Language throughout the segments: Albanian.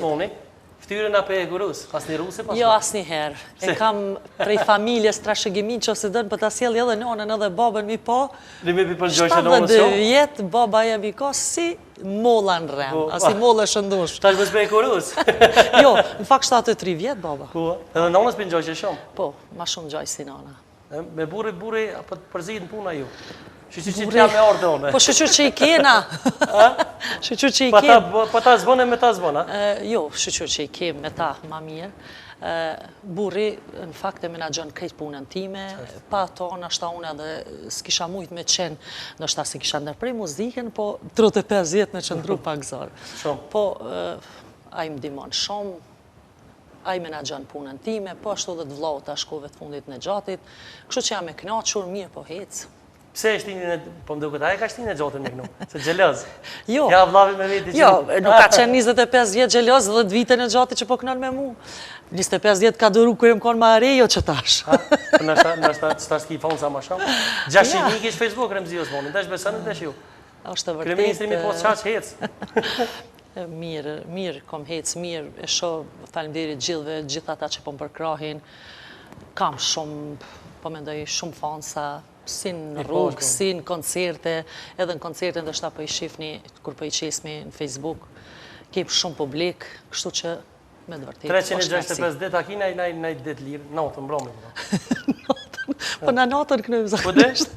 Moni, ftyrën apo e gurus? Asni ruse pas? Jo, asnjëherë. E kam prej familjes trashëgimin që ose dën për ta sjell edhe nonën edhe babën mi po. Rimi për gjojshë nonës 72 vjet, baba jam i ka si molla në rem, asi molla shëndush. Tash mos bëj gurus. Jo, në fakt 73 vjet baba. Po, edhe nonës për gjojshë shumë. Po, ma shumë gjoj si nona. Me burri apo përzit në puna ju. Shqyqyr që t'ja me orë one. Po shqyqyr që i kena. Shqyqyr që i kena. Po ta zbone me ta zbona? Jo, shqyqyr që i kem me ta ma mirë. Burri, në fakt, e menagjon krejt punën time, pa ato, nashta unë edhe s'kisha mujt me qenë, nashta se kisha ndërprej muzikën, po 35 vjet me qëndru pak zorë. Po, a i m'dimon shumë, a i menagjon punën time, po ashtu dhe të vllau të shkove të fundit në gjatit, kështu që jam e knaqur, mirë po hecë. Pse është një, po më duket, aje ka shtinë e gjotën një kënu, se gjelëz. Jo, ja vllavi me veti që... Jo, nuk ka qenë 25 vjet gjelëz dhe 10 vite në gjati që po kënon me mu. 25 vjet ka duru kërë më konë ma arejo që tash. Nështë ta s'ki fonë sa ma shumë. 600.000 kish Facebook Remzios Monin, tash besënë të shiu. Është vërtet... Kryeministri mi po s'qaq hecë. Mirë, kom hecë, mirë, e shoh faleminderit gjithëve, gjithë ata që po më përkrahin. Kam shumë, po mendoj, shumë fansa, si në rrugë, si në koncerte, edhe në koncerte ndështë po i shifni, kur po i qesmi në Facebook, kem shumë publik, kështu që me të vërtet. 365 dit, a kina i najt dit lirë, natën mbromit. Po në natën kënojmë zakonisht.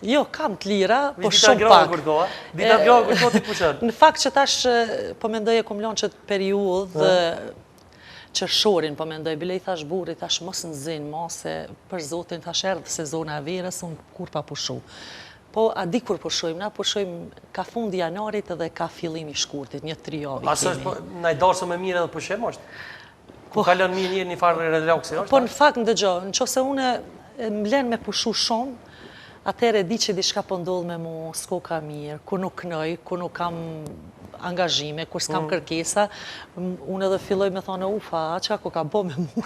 Jo, kam të lira, po shumë pak. Dita grohë kërko t'i pushën. Në fakt që tash, po mendoj e kom lonë që të periudhë, qërshorin, po mendoj, bile i thash burri, thash mos në zinë, mose për zotin, thash erdhë sezona e verës, unë kur pa pushu. Po, a di kur pushojmë, na pushojmë ka fundi janarit edhe ka fillimi shkurtit, një 3 javë kemi. Asë është, na i darësë me mire edhe pushem është? Ku kalon mirë një farë relaksi është? Po, në fakt, në dëgjo, në qose une më len me pushu shumë, atëre di që diçka po ndodh me mu, s'ko ka mirë, ku nuk knoj, ku nuk kam angazhime, kur s'kam kërkesa, unë edhe filloj me thonë, ufa, që ako ka bo me mu.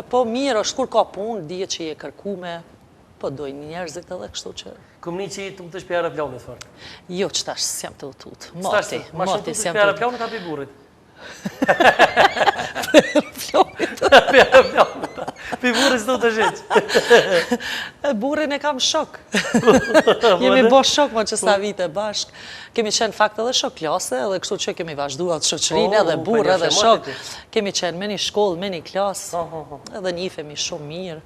Po mirë është, kur ka punë, dije që je kërkume, po dojnë njerëzit edhe kështu që... Këmë një që të më të shpjara plavnit, farë? Jo, që tash s'jam të utut. Mati, ma shumë të shpjara plavnit api burit? Shpjara plavnit. Pi burit s'do të gjithë. Burin e kam shok. Jemi bo shok, ma që sa vite bashk. Kemi qenë fakt edhe shok klase, edhe kështu që kemi vazhduat shoqërin, edhe burë, edhe shok. Kemi qenë me një shkollë, me një klasë, edhe njifemi shumë mirë.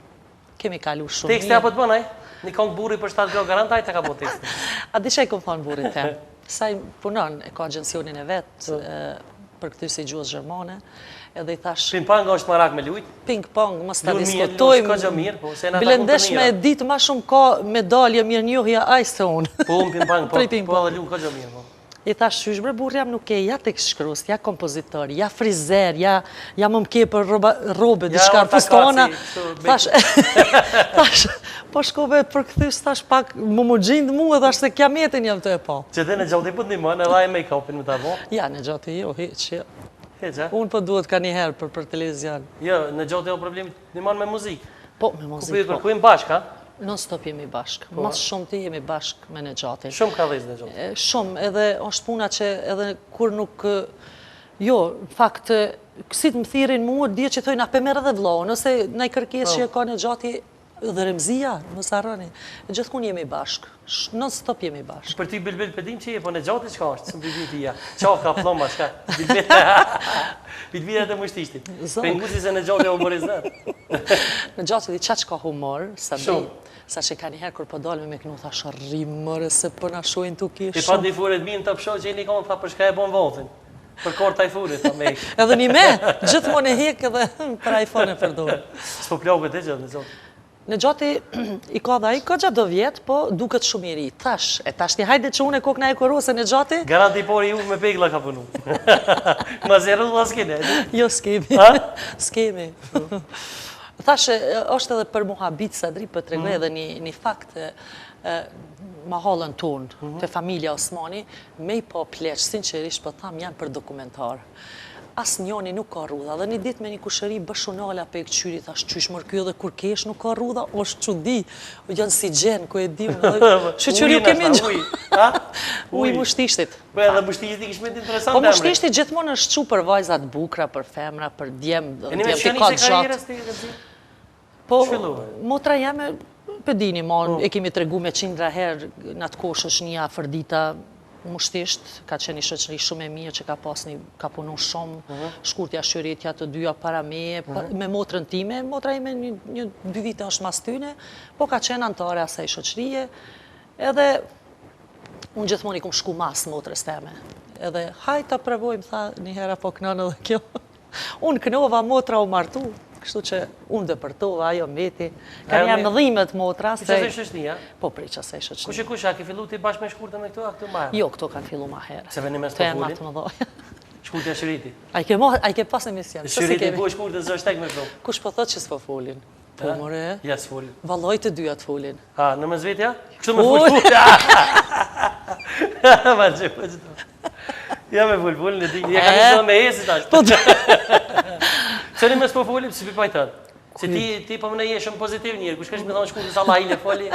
Kemi kalu shumë mirë. Tekste apo të bënaj? Një kongë burri për 7 gro garantaj të ka bo tekste. A di që i kom thonë burin tem? Saj punon, e ka agjensionin e vetë, për këtë si gjuhës Gjermane, edhe i thash... Ping-pong është marak me lujt? Ping-pong, mos ta diskutojmë. Bilendesh me ditë ma shumë ka medalje mirë njohja ajse se unë. Po, ping-pong, po edhe lumë ka gjë mirë, po. I thash, shyshbre, burë jam nuk e, ja tek shkrust, ja kompozitor, ja frizer, ja më mke për robe, diçka fustona. Thash, po shkove për këthys, thash pak më gjindë mu, edhe ashtë se kja metin jam të e po. Që te në gjotë i pët një mënë, edhe e make-upin më të abo? Ja, në gjotë jo, heq, jo. Heq, unë po duhet ka njëherë për televizion. Jo, në gjotë e o problemit një mënë me muzikë? Po, me muzikë, po. Kërkujmë bashkë, ha? Non stop jemi bashkë. Mas shumë ti jemi bashkë me në gjatin. Shumë ka dhezë në gjatin? Shumë, edhe është puna që edhe kur nuk... Jo, në fakt, kësit më thirin mua, dhje që thojnë, a pe merë dhe vlohë, nëse në i kërkes që ka në gjati dhe Remzia, mësë arroni. Gjithkun jemi bashkë. Non stop jemi bashkë. Për ti bilbil pëdim që je, po në gjati qka është? Së më bilbil t'ia. Qaka, ploma, qka? Bilbilet e mështishtit. Penguzi se në gjati e humorizat. Në gjati di qa që ka humor, sa që ka njëherë kër po dalme me kënu, thash rrimëre se për në shojnë të kishë. I pa një furet minë të pëshoj që i një konë, tha për shka e bon votin. Për kort të i furet, tha me ikë. Edhe një me, gjithë më në hek edhe për iPhone e përdojnë. S'po plogët e gjithë në zotë. Në gjati i ka dhe i ka gjatë do vjetë, po duket shumë i ri. Tash ti hajde që unë e kokna e korose në gjati? Garanti por ju me pegla ka punu. Ma zero dhe s'kene. Jo, s'kemi. S'kemi. Thash, është edhe për muhabit Sadri, për të regle edhe një fakt ma halën tonë të familja Osmani, me i po pleqë, sinqerisht po tham janë për dokumentar. as njoni nuk ka rrudha. Dhe një ditë me një kushëri bëshunala pe e këqyri, thash, qysh mërë kjo dhe kur kesh nuk ka rrudha, është çudi, janë si gjenë, ku e dim, shëqyri u kemi në uj mushtishtit. Po edhe mushtishtit i kishmet interesant. Po mushtishtit gjithmonë është çu për vajzat bukra, për femra, për djem, djem të ka gjatë. Po, motra jeme, për dini, e kemi tregu me 100 herë, në atë kosh është një afërdita mushtisht, ka qenë një shoqëri shumë e mirë që ka punu shumë, shkurtja shëretja të dyja para me motrën time, motra ime një 2 vite është mas tyne, po ka qenë antare asaj shoqërije, edhe unë gjithmoni kum shku mas motrës teme, edhe hajtë ta provojmë, tha një hera po kënën edhe kjo, unë kënova motra u martu, kështu që unë dëpërtova, ajo mbeti, ka një mëdhimet motra. Që qasaj shëshnia? Po, prej qasaj shëshnia. Kushe kushe, a ke fillu ti bashkë me shkurtën e këto, a këto marë? Jo, këto kanë fillu ma herë. Se veni mes të folin? Shkurtja shëriti? A i ke pas emision. Shëriti po shkurtën zë është tek me flow. Kush po thot që s'po folin? Po, more? Ja s'folin. Valoj të dyja të folin. A, në më zvetja? Kështu me full. Ma që po qëto. Ja me full, në di. Ja ka njësë me esi tash. Qëri me s'po folim, si për pajtën? Se ti po më në jeshëm pozitiv njërë, kush kesh me thonë shkullë, sa lahile foli.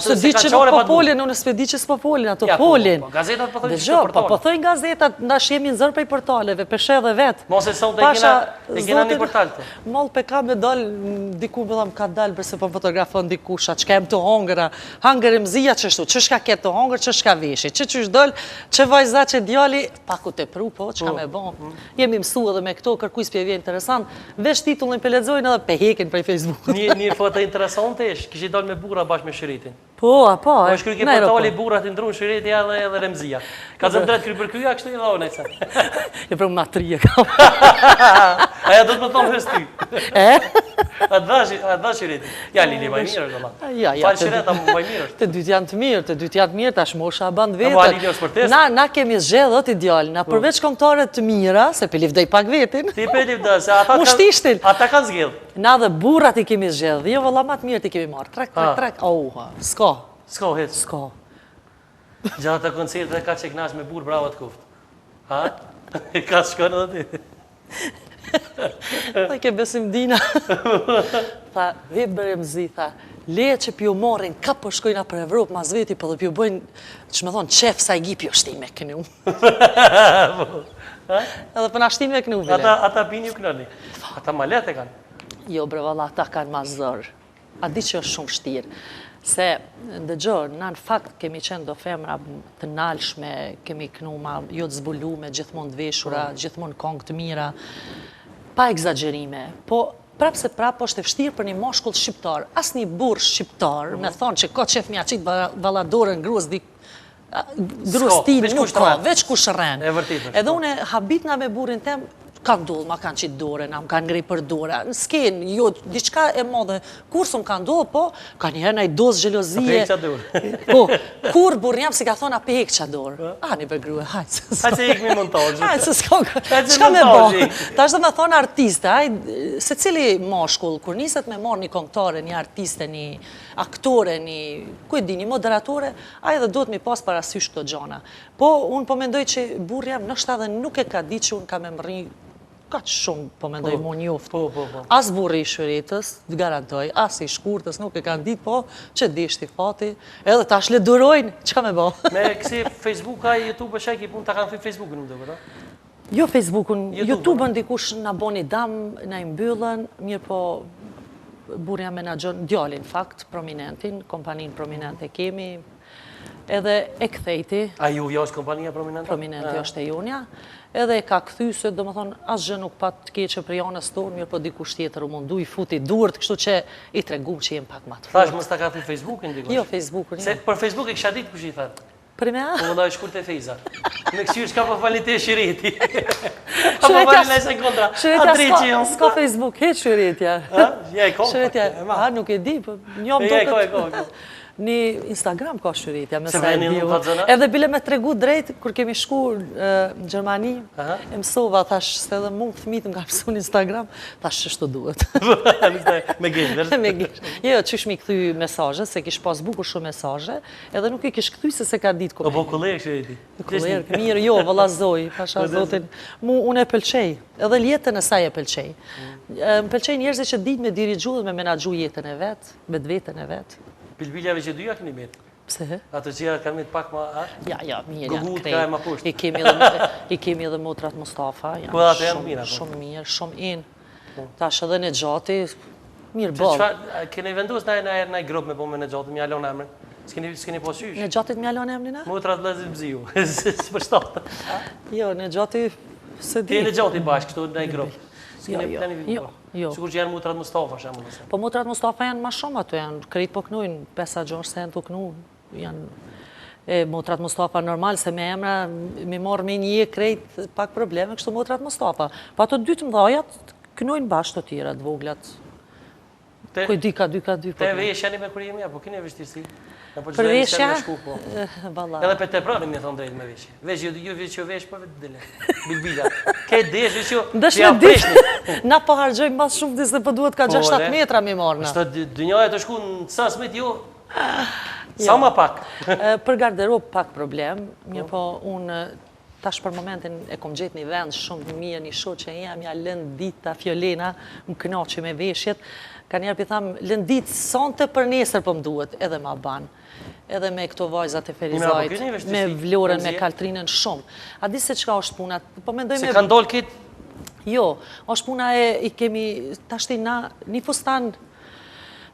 Së di që nuk po folin, unë s'pe di që s'po folin, ato folin. Gazetat po thojnë që të portale. Po thojnë gazetat, ndash jemi në zërë prej portaleve, peshe dhe vetë. Mos e sonë të kena një portal të. Mol pe ka me dal, diku me dham ka dal, përse po fotografon dikusha, që kem të hongëra, hangër e mzia qështu, që shka ke të hongër, që shka veshi, që qysh dol, që vajza që djali, paku te pru, po, që ka me bon. Jemi mësu edhe me këto, kërkuj s'pje vje interesant, vesh titullin pe lexojnë edhe pe hekin prej Facebook. Një foto interesante ish, kishë i dalë me bura bashkë me shëritin. Po, apo, e. Po shkry ke portali burat i ndrunë shëriti edhe remzia. Ka zëmë drejt kry për kryja, kështu i dhone e se. E për më matrije kam. Aja do të më thonë hës ty. A dha shëriti. Ja, Lili, maj mirë është Allah. Falë shëreta maj mirë është. Të dytë janë të mirë, tash mosha bandë vetën. Na kemi zxedhët ideal, na përveç komtarët të mira, se pe livdej pak vetin. Ti pe livdej, se ata kanë zgjedhë. Na dhe burat i kemi zxedhë, jo vëlla matë mirë ti kemi marë. Trak, auha, s'ka. S'ka hec? S'ka. Gjatë të koncertë dhe ka që knash me burë bravo të kuft. Ha? Ka të shkonë edhe ti? Tha ke besim dina. Tha, vip bërëm zi, tha, leje që pjo morin, ka po shkojna për Evropë, ma zveti, po dhe pjo bojnë, që me thonë, qef sa i gi pjo shti me kënu. Edhe për na shti me kënu, vile. Ata pini ju kënërni? Ata ma letë e kanë? Jo, bre, valla, ata kanë ma zërë. A di që është shumë shtirë. Se, ndëgjor, na në fakt kemi qenë do femra të nalshme, kemi kënu ma jo të zbulume, gjithmonë të veshura, gjithmonë kongë të mira, pa egzagjerime. Po, prapë se prapë është e vështirë për një moshkull shqiptar. As një burë shqiptar, me thonë që ka qef mja qitë valadorën gruz ti nuk ka, veç ku shërren. Edhe une habitna me burin tem, kanë dollë, ma kanë qitë dore, na më kanë ngrej për dore. Në skenë, jo, diçka e modhe, kur së më kanë dollë, po, ka njëherë na i dozë gjelozije. A pe dorë. Po, kur burë njëmë si ka thonë a pe qa dorë. A, një përgrue, hajtë. Hajtë se ikë mi montajë. Hajtë se s'ka me bo. Ta është dhe me thonë artiste, se cili moshkull, kur niset me morë një kongtare, një artiste, një aktore, një moderatore, a edhe do të mi pas parasysh këto gjona. Po, unë po mendoj që burë jam nështë edhe nuk e ka di që unë ka me mëri ka që shumë, po mendoj mu njoftë. As burri i shëritës, të garantoj, as i shkurtës, nuk e kanë ditë, po, që dishti fati, edhe ta shledurojnë, që ka me bo? Me kësi Facebook-a, YouTube-a, shaki pun të kanë thuj Facebook-ën, më dhe, jo Facebook-ën, YouTube-ën dikush në boni dam, në imbyllën, mirë po, burja menagjon, djallin fakt, prominentin, kompanin prominente kemi, edhe e këthejti. A ju është kompania prominente? Prominente është e junja. Edhe e ka këthy se, do më thonë, asë gjë nuk pat të keqe për janës tonë, mirë po dikush tjetër u mundu, i futi durët, kështu që i tregum që jem pak ma të fort. Thash, mës ta ka thuj Facebook-in dikush? Jo, Facebook-in. Se për Facebook e kësha ditë kush i thërë? Për me a? Po më dojë shkur të fejza. Me kësyrë shka po falite shiriti. Ka po falin në sekundra. Shëretja s'ka Facebook, heq shëretja. Ja, i ko. Shëretja, nuk e di, njëm do këtë. Një Instagram ka shëritja, me Se sa e veni diu. nuk ka zëna? Edhe bile me tregu drejt, kur kemi shku në Gjermani, e mësova, thash, se edhe mund fëmijët nga mësu në Instagram, thash ç'është duhet. Me gjenë, Me gish. Jo, çish mi kthy mesazhe, se kish pas bukur shumë mesazhe, edhe nuk i kish kthy se ka ditë O ku. po kollek shëriti. Kuller, mirë, jo, vëllazoj, pasha zotin, unë e pëlqej, edhe jetën e saj e pëlqej. Më pëlqej njerëzit që ditë me dirigju dhe me menaxhu jetën e vet, me vetën e vet. Bilbiljave që dyja keni mirë. Pse? Ato që kanë mirë pak ma... Ja, mirë, Gugut janë ka e ma krejt. poshtë. I kemi edhe motrat Mustafa, Po, ato janë shumë mirë, ato. shumë mirë, shumë in. Tash edhe në gjati, mirë bol. Keni vendus në grup me po me në gjatë, mi alon emrin. S'keni po sysh. Në gjatit mjalon emrin a? Motrat lezim ziu. Së për shtatë. Jo, në gjati se di. Ti në gjatë i bashkë këtu në grup. Jo. Sigur që janë motrat Mustafa, shemë nëse. Po motrat Mustafa janë ma shumë ato, janë krejt po knujnë, 5-6 cent u knu, janë motrat Mustafa normal, se me emra mi morë me një krejt pak probleme, kështu motrat Mustafa. Pa ato dy të mdhajat knujnë bashkë të tjera, të voglat. Kuj dy ka dy. Te veshja një me kur jemi, apo keni vështirësi? Për veshja? Edhe për te prani mi thonë drejtë me veshje. Vesh, ju vesh që vesh, për vetë dile. Bilbila. Ke desh, vesh ju, që ja prishni. Na po hargjojmë mas shumë disë dhe për duhet ka 6-7 metra mi marna. Ashtë dënjoja të shku në sasmet ju, sa ma pak. Për garderob pak problem, një po unë tash për momentin e kom gjetë një vend shumë mirë, një shoqë që jam ja lënë dita Fjolena, më kënaqi me veshjet, ka njerë për thamë, lënë ditë sonte për nesër për më duhet, edhe ma banë. Edhe me këto vajzat e Ferizajt, me Vlorën, me Kaltrinën, shumë. A di se qka është puna? Se ka ndollë kitë? Jo, është puna i kemi, tashti na, një fustan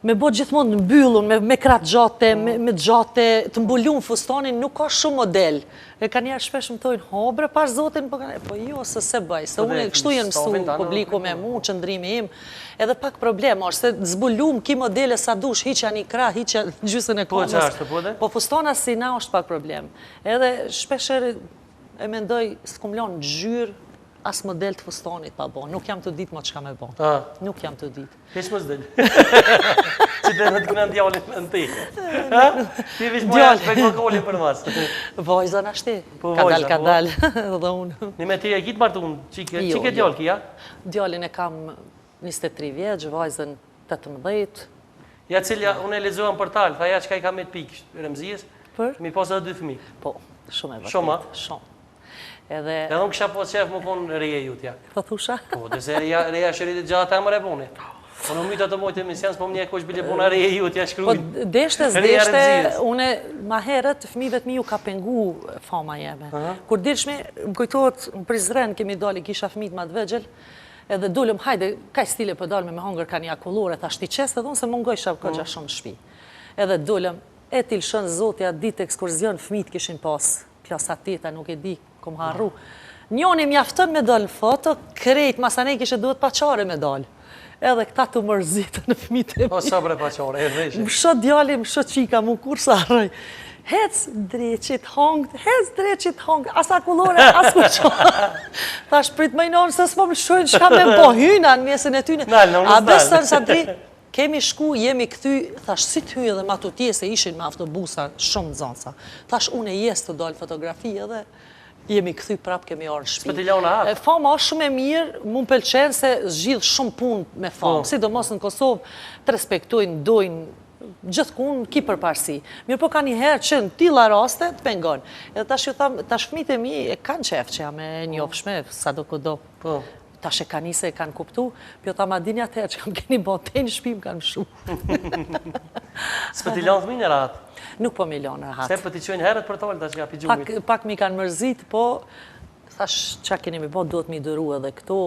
me bo gjithmonë në mbyllun, me kratë gjate, me gjate, të mbulun fustanin, nuk ka shumë model. E ka njerë shpesh më tojnë, bre, pash zotin, po jo, se bëj, se unë kështu jenë mësu publiku me mu, qëndrimi im, edhe pak problem, është se zbulum ki modele sa dush, hiqja një kra, hiqja gjysën e komës, po fustana si na është pak problem. Edhe shpesher e mendoj, s'kum lonë gjyrë, as model të fustanit pa bo. Nuk jam të ditë ma qka me bo. Nuk jam të ditë. Hesh më s'del. Që të në të këna djallin në ti. Ti vish më jashtë për kokolin për mas. Vojza në ashti. Ka dal. Dhe unë. Një me ti e kitë martu unë. Qike djallë ki, ja? Djallin e kam 23 vjeç, vajzën 18. Ja cilja, unë e lezuam për talë, tha ja qka i ka me të pikë, rëmzijës. Për? Mi posë edhe 2 fëmi. Po, shumë e vërtet. Shumë, Shumë. Edhe unë kësha po qef më konë reje ju tja. Po thusha? Po, dhe se reja shëritit gjatë e më reponi. Po në myta të mojtë e misjans, po më një kush bile puna reje ju tja shkrujnë. Po deshte, une ma herët fëmijëve të mi ju ka pengu fama jeme. Kur dirshme, më kujtohet, në Prizren kemi dali, kisha fëmijët ma të vegjel, edhe dullëm, hajde, kaj stile për dalme me hongër ka një akullore, ta shti qest, edhe unë se mungoj shab këgja shumë shpi. Edhe dullëm, e tilshën zotja, ditë ekskurzion, fëmijët kishin pas, klasa teta, nuk e di, kom harru. Njoni mjaftën me dalë në foto, krejt, masanej kishe duhet paqare me dalë. Edhe këta të mërzitë në fëmijët e mi. O sabre paqare, e rreshë. Më shë djali, më shë qika, mu kur sa arroj. Hec dreqit hongë, as akullore, as kuqo. Thash prit majnonë, se s'po më shojnë shka me bohyna në mjesën e tyne. A besën sa dri, kemi shku, jemi këthy, thash si të hyë dhe matutje se ishin me autobusa shumë zonsa. Thash unë e jes të dojnë fotografi edhe jemi këthy prap kemi orë në shpi. S'pëti lau në hapë? Fama është shumë e mirë, mu më pëlqenë se zgjidh shumë punë me famë. Si do mos në Kosovë të respektojnë, dojnë, gjithë kun ki përparsi. Mirë po ka një herë që në tila raste të pengon. Edhe tash ju thamë, tash fëmijët e mi e kanë qef që jam e njofshme, sa do këdo. Tash e kanë nise, e kanë kuptu, pjo ta ma dinja të herë që kam keni bote në shpim kanë shumë. S'pëti lau të minë ratë? Nuk po milion rahat. Se për t'i qojnë herët për tollë, ta që ka pi gjumit? Pak mi kanë mërzit, po, thash qa keni mi bo, duhet mi dëru edhe këto,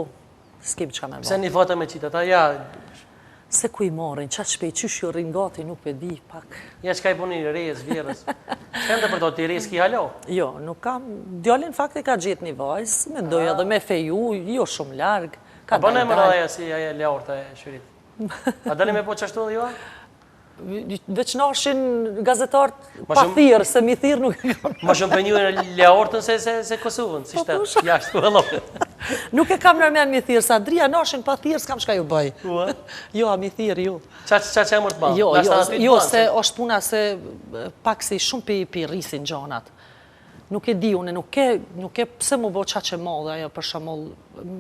s'kem që ka me bo. Pse një foto me qita, ta ja... Se ku i morin, qatë shpej, qysh ju ringati, nuk pe di, pak. Ja, qka i puni rejës, vjerës? Shkende për to, t'i rejës ki halo? Jo, nuk kam, djallin fakt e ka gjithë një vajzë, me ndoj edhe me feju, jo shumë largë. A bëne më raja si aje leorta e shërit? A dali me po qashtu dhe jo? Veç nashin gazetarët pa thirë, se mi thirë nuk e kam. Ma shumë për një leortën se Kosovën, si shtetë, jashtë, vëllohët. Nuk e kam nërmen mi thirë, sa Adria nashin pa thirë, s'kam shka ju bëj. Jo, a mi thirë, ju. Qa që e mërë të balë? Jo, se është puna se pak si shumë pi rrisin gjonat. Nuk e di, une nuk e pse mu bo qa që modhe, ajo për shamoll,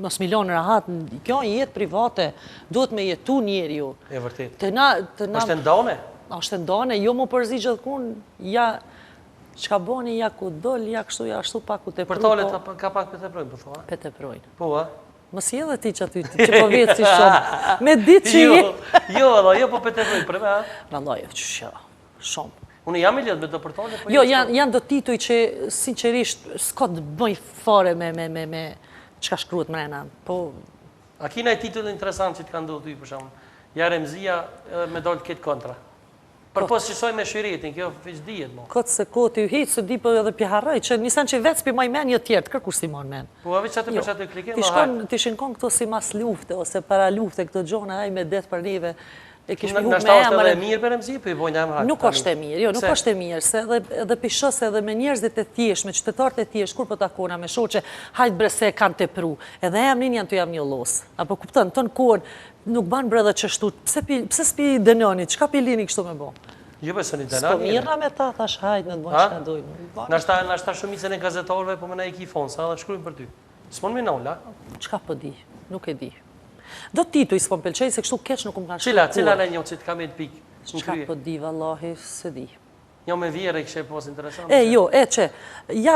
mos milionë rahat, kjo një jetë private, duhet me jetu njeri ju. E vërtit. Është e ndone? Është e ndone, jo mu përzi gjithkun, ja, qka boni, ja ku doll, ja kështu, ja ashtu pak ku te pru. Për tolet ka pak për te projnë, për thua? Për te projnë. Po, a? Mësi edhe ti që aty, që po vjetë si shumë. Me ditë që je. Jo, po për te projnë, për me, a? Në lojë, që shumë. Unë jam i lidhë me do për tolet? Jo, janë do tituj që, sinqerisht, s'ka të bëj fare me qka shkruat mrena. Po... A kina e titull interesant që të ka ndodhë ty, për shumë? Ja Remzia me dollë këtë kontra. Për posë qësoj me shiritin, kjo fëqë dijet mo. Këtë se këtë ju hitë, së di për edhe pjaharaj, që nisan që vetë s'pi maj men një tjertë, kërkur si mon men. Po, a veç që atë për që atë klikim, ma hajtë. Ti shinkon këto si mas lufte, ose para lufte, këto gjona, aj me detë për neve, e kish mi Në hup me është emër. edhe mirë për Remzi, për i bojnë emër hajtë. Nuk është e mirë, jo, nuk është e mirë, se edhe pishës edhe me njerëzit e thjesht, me qytetarët e thjesht, kur për takona me shoqe, hajtë brese kanë të pru, edhe emrin janë të jam një losë. Apo kuptën, të në kohën, nuk banë bre dhe qështu, pse s'pi dënonit, qka pi lini kështu me bo? Jo, për së një dëna S'po mirëna me ta, thash hajtë në të bojnë që në dojmë. Nashta shumicën e gazetarëve, po më na i ki fonsa, dhe shkrujmë për ty. S'mon me nolla? Qka po di, nuk e di. Do tituj s'po m'pelqej, se kështu keq nuk më kanë shkruar. Cila në një që të kam e të pikë? Qka po di, vallahi, se di. Jo me vjerë e kështë e posë interesant. Ja,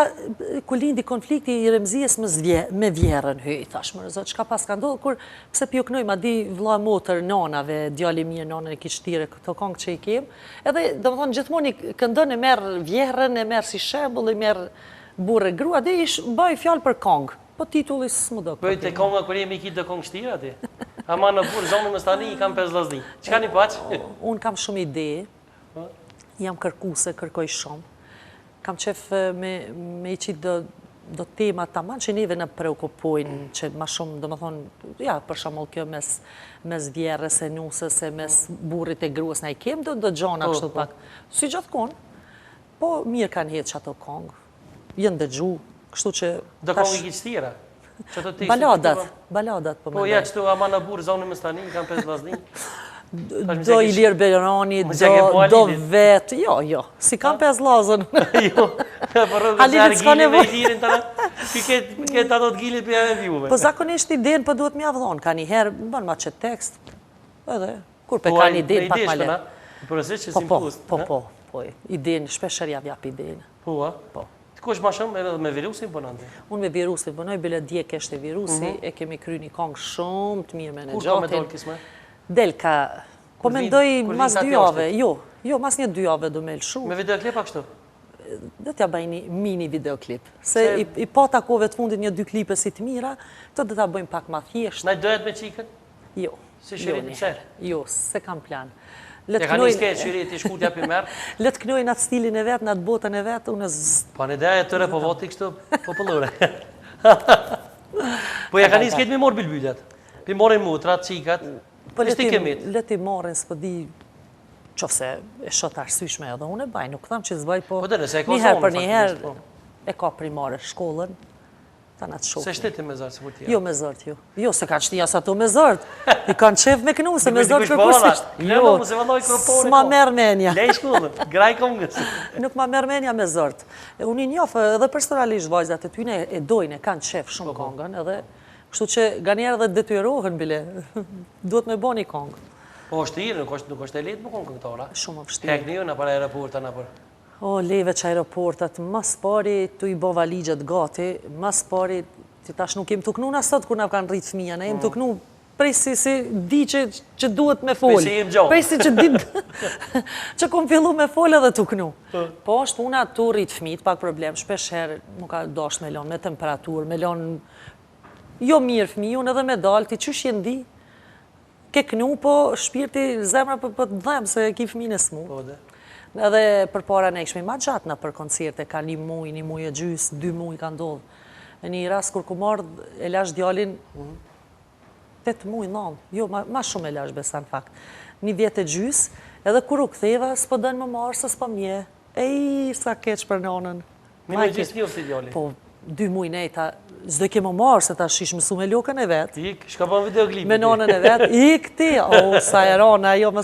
ku lindi konflikti i Remzijes me vjerën, hyj, thash më rëzot, qka pas ka ndodhë, kur pse pjo kënoj, ma di vla motër nonave, djali mirë nonën e kishtire, këto kongë që i kem, edhe, do më thonë, gjithmoni këndon e merë vjerën, e merë si shembull, e merë burë e grua, dhe ish bëj fjallë për kongë, po titulli s'mu do këtë. Bëj të konga kër jemi kitë dhe kongë shtira ti? Ama në burë, zonë më stani, i kam 5 lazni. Qka një paqë? Unë kam shumë ide, jam kërkuse, kërkoj shumë. Kam qef me i qitë do tema taman që neve në preokupojnë, që ma shumë, do më thonë, ja, për shamoll kjo mes vjerës e nusës e mes burit e gruas, na i kem do gjona kështu pak. Si gjithë konë, po mirë kanë hetë që ato kongë, jenë dëgju, kështu që... Do kongë i kitë stira? Baladat, po me po ja, qëtu ama në burë, zonë më stani, i kam 5 lazni. Do Ilir Beroni, do vetë, jo, si kam 5 lazën. Jo, për rëdhë s'ka nevoj. Këtë ato të gjilit për e vjuve. Po zakonisht idenë për duhet mi avdhonë, ka një herë, bënë ma që tekst, edhe, kur për ka një idenë pak ma le. Po, idenë, shpesher javjap idenë. Po, të kosh ma shumë edhe me virusin bënante? Unë me virusin bënoj, bile dje keshte virusi, e kemi kry një kongë shumë të mirë me në gjatin. Kur ka me dolë kisme? Delka, po mendoj mas 2 jave, jo, mas një 2 jave do me lëshu. Me videoklip a kështu? Do t'ja bëjnë një mini videoklip. Se i pa takove të fundit 1-2 klipe si të mira, të do t'a bëjmë pak ma thjesht. Na i dojet me qikën? Jo. Si shirit në qërë? Jo, se kam plan. E ka një sketë shirit i shkutja për merë? Letë knojnë atë stilin e vetë, në atë botën e vetë, unë Pa në ideja e tëre po voti kështu popullore. Po ja ka një sketë me morë bilbyllet. Pi morin mutrat, qikat. Po leti morin, s'po di qofse e shot arsyshme edhe unë e baj, nuk tham që zbaj, po njëherë për njëherë e ka primare shkollën, ta në të shokë. Se shteti me zërtë, se për tja? Jo me zërtë, jo. Jo, se ka qëtia sa to me zërtë. I kanë qef me kënu, se me zërtë kërkursisht. Jo, s'ma merë menja. Lej shkollën, graj kongës. Nuk ma merë menja me zërtë. Unë i njofë edhe personalisht vajzat e tyne e dojnë, e kanë qef shumë kongën, edhe kështu që ga njerë dhe detyrohen bile, duhet me bo një kongë. Po është tirë, nuk është e letë më kongë këtëra? Shumë vështirë. Tekniju në për aeroporta në për? O, leve që aeroportat, mas pari tu i bo valigjet gati, mas pari, që tash nuk jem të kënu në sot kur në kanë rritë fëmija, ne jem të kënu prej si di që duhet me folë. Prej si jem gjohë. Prej si që di që kom fillu me folë edhe të kënu. Po është puna tu rritë fëmijit, pak problem, shpesh herë nuk ka dosh me lonë, me temperaturë, me lonë jo mirë fëmijun edhe me dalë, ti qysh jenë di, ke kënu, po shpirti zemra për të dhemë, se ki fëmijën e smu. Edhe për para ne ishme ma gjatë në për koncerte, ka 1 muj e gjys, 2 muj ka ndodhë. E një ras kur ku mardë, e lash djallin, 8 muj, 9, jo, ma shumë e lash besa në fakt. 1 vjet e gjys, edhe kur u ktheva, s'po dënë më marë, se s'po mje. Ej, s'ka keq për nonën. Mi me gjys një si djallin? Po, 2 muj nejta, zdo kemë marë se ta shish mësu me lokën e vetë. Ik, shka po videoklip. Me nonën e vetë, ik ti, o, sa e rana, jo më